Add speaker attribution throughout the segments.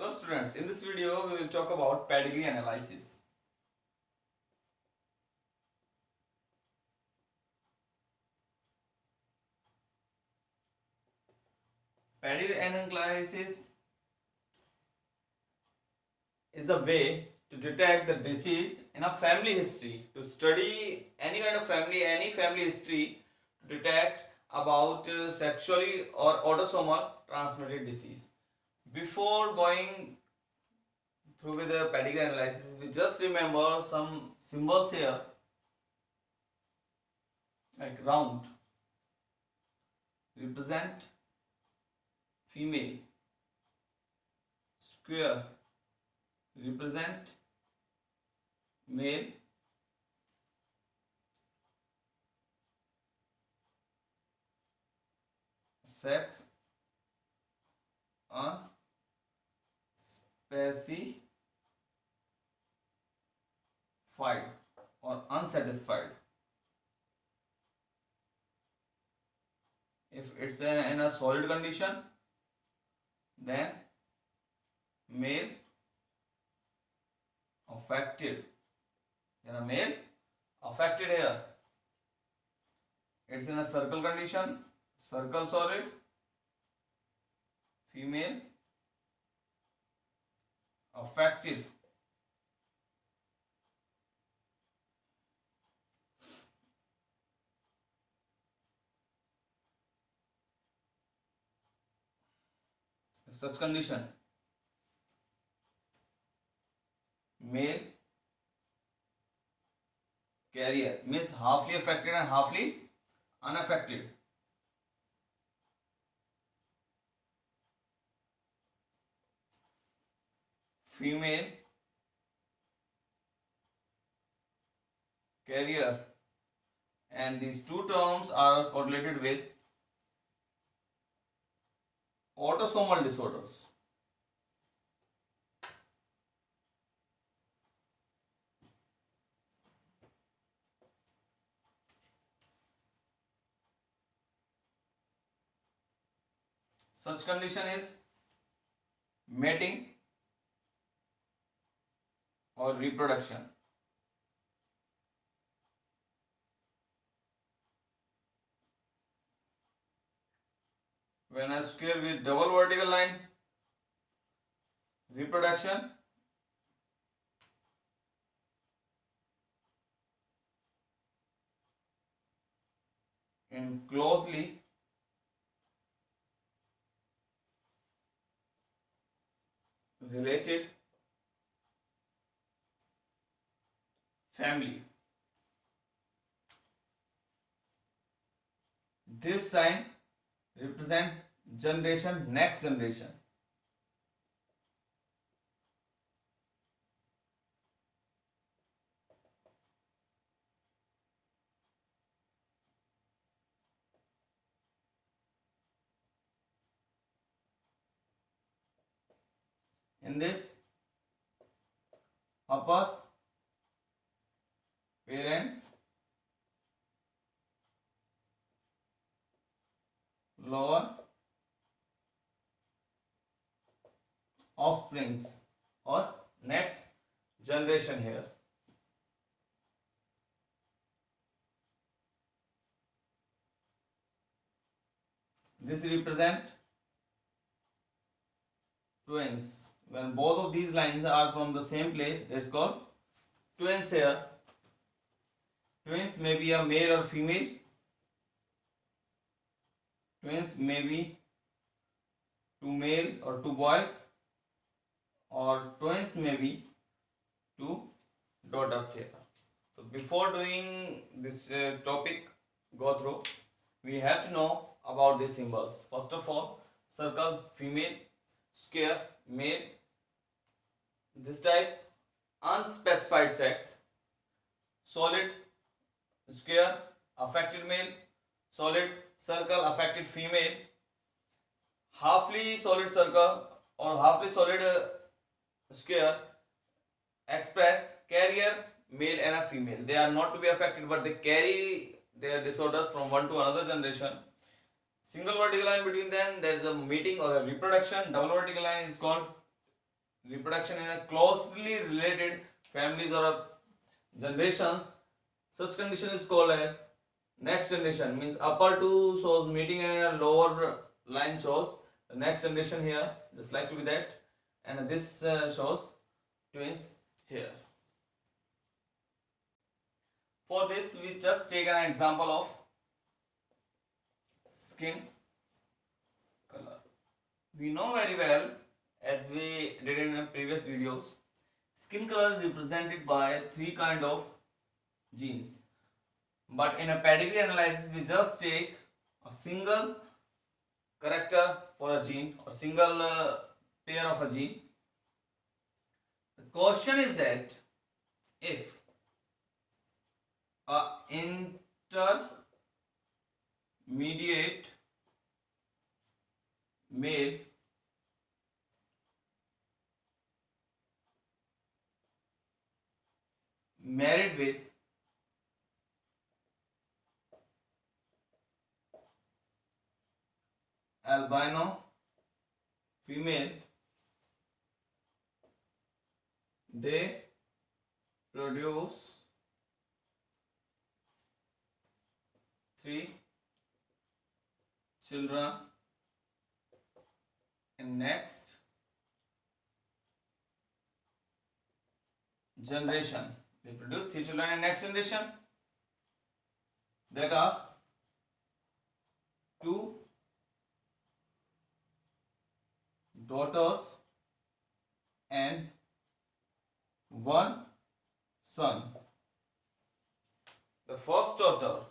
Speaker 1: Hello students, in this video we will talk about pedigree analysis. Pedigree analysis is a way to detect the disease in a family history, to study any kind of family, any family history, to detect about sexually or autosomal transmitted disease. Before going through with the pedigree analysis, we just remember some symbols here, like round represent female, square represent male, sex unspecified or unsatisfied. If it's in a solid condition, then male affected. Then a male affected here. It's in a circle condition, circle solid, female affected. Such condition, male carrier, means halfly affected and halfly unaffected. Female carrier, and these two terms are correlated with autosomal disorders. Such condition is mating or reproduction. When a square with double vertical line, reproduction. In closely related family. This sign represent generation, next generation. In this, upper parents, lower offsprings or next generation here. This represent twins. When both of these lines are from the same place, it's called twins here. Twins may be a male or female. Twins may be two male or two boys, or twins may be two daughters here. So before doing this topic go through, we have to know about these symbols. First of all, circle female, square male. This type unspecified sex, solid square affected male, solid circle affected female, halfly solid circle or halfly solid square express carrier male and a female. They are not to be affected, but they carry their disorders from one to another generation. Single vertical line between them, there is a mating or a reproduction. Double vertical line is called reproduction in a closely related families or generations, such condition is called as next generation. Means upper two shows meeting and lower line shows the next generation here, just like to be that, and this shows twins here. For this, we just take an example of skin color. We know very well, as we did in the previous videos, skin color is represented by three kind of genes. But in a pedigree analysis, we just take a single character for a gene or single pair of a gene. The question is that if a intermediate male married with albino female, they produce three children in next generation. They produce three children in next generation that are two daughters and one son. The first daughter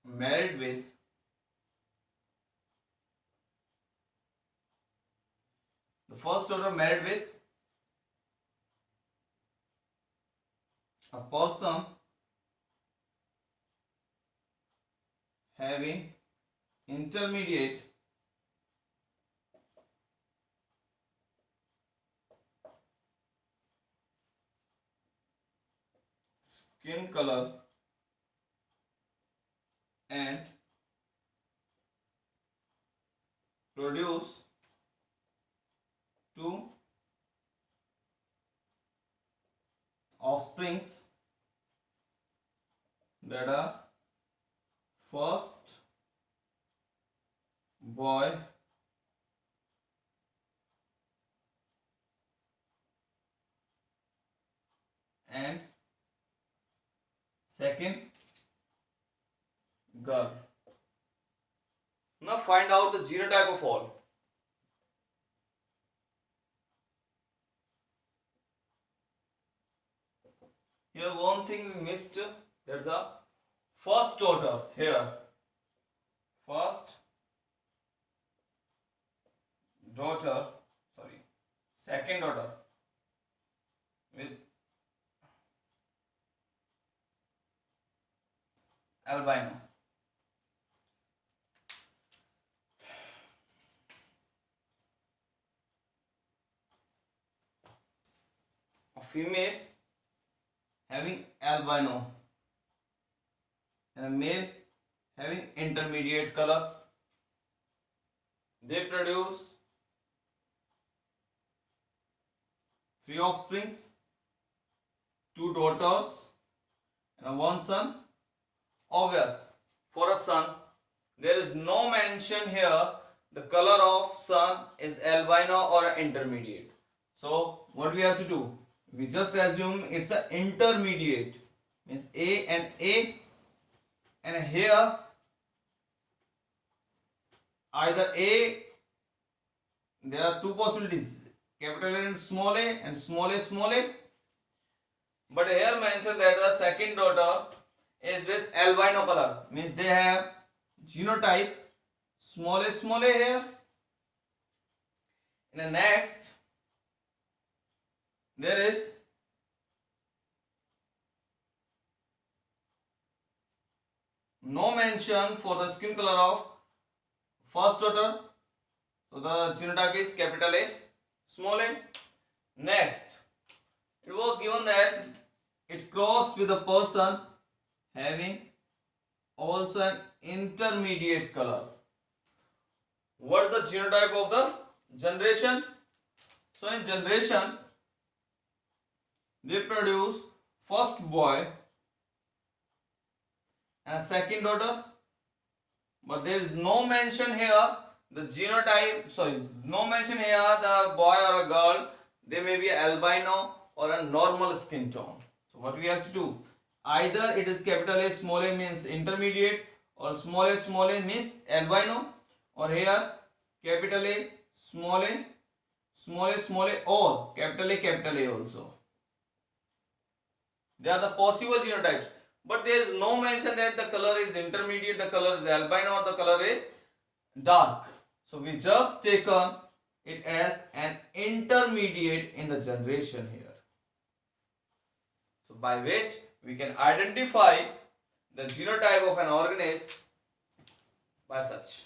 Speaker 1: married with a person having intermediate skin color and produce two offsprings that are first boy and second girl. Now find out the genotype of all. Here one thing we missed, there's a first daughter here. Second daughter with albino. A female having albino and a male having intermediate color. They produce three offsprings, two daughters and one son. Obvious, for a son, there is no mention here the color of son is albino or intermediate. So what we have to do? We just assume it's an intermediate, means A, and here either A, there are two possibilities, capital A and small a, and small a. But here mentioned that the second daughter is with albino color, means they have genotype small a here. In the next, there is no mention for the skin color of first daughter, so the genotype is capital A, small a. Next, it was given that it crossed with a person having also an intermediate color. What is the genotype of the generation? So in generation, they produce first boy and second daughter, but there is no mention here the genotype. Sorry, no mention here the boy or a girl. They may be albino or a normal skin tone. So what we have to do? Either it is capital A small a means intermediate, or small a means albino, or here capital A small a small a or capital A also. They are the possible genotypes, but there is no mention that the color is intermediate, the color is albino, or the color is dark. So we just taken it as an intermediate in the generation here. So by which we can identify the genotype of an organism by such.